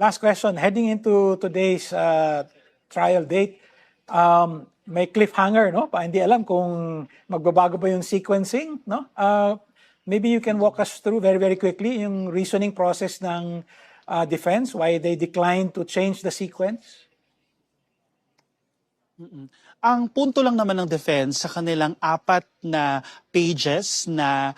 Last question, heading into today's trial date, may cliffhanger, no? Hindi alam kung magbabago ba yung sequencing, no? Maybe you can walk us through very, very quickly yung reasoning process ng defense, why they declined to change the sequence? Ang punto lang naman ng defense sa kanilang 4 na pages na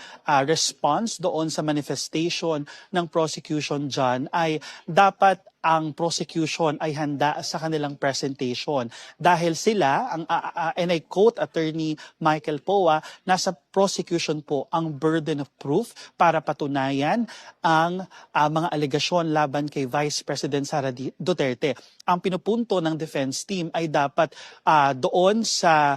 response doon sa manifestation ng prosecution dyan ay dapat ang prosecution ay handa sa kanilang presentation. Dahil sila, and I quote Attorney Michael Poa, nasa prosecution po ang burden of proof para patunayan ang mga alegasyon laban kay Vice President Sara Duterte. Ang pinupunto ng defense team ay dapat doon sa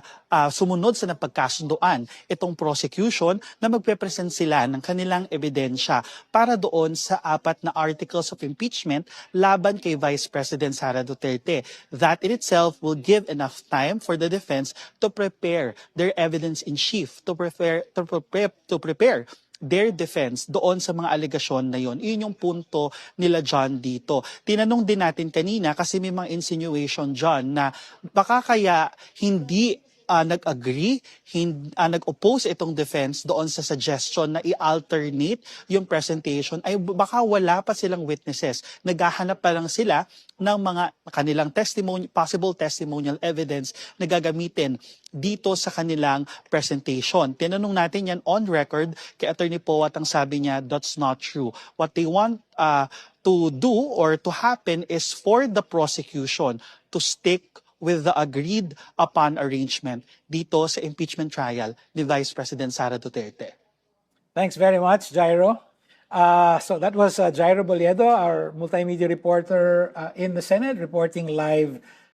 sumunod sa napagkasunduan itong prosecution na magpe-present sila ng kanilang ebidensya para doon sa 4 na articles of impeachment laban kay Vice President Sara Duterte. That in itself will give enough time for the defense to prepare their evidence in chief, to prepare their defense doon sa mga alegasyon na yon. Iyon yung punto nila John dito. Tinanong din natin kanina kasi may mga insinuation John na baka kaya hindi nag-agree, nag-oppose itong defense doon sa suggestion na i-alternate yung presentation ay baka wala pa silang witnesses. Naghahanap pa lang sila ng mga kanilang possible testimonial evidence na gagamitin dito sa kanilang presentation. Tinanong natin yan on record kay Attorney Poa at ang sabi niya, that's not true. What they want to do or to happen is for the prosecution to stick with the agreed upon arrangement dito sa impeachment trial ni Vice President Sara Duterte. Thanks very much, Jairo. So that was Jairo Boliedo, our multimedia reporter in the Senate, reporting live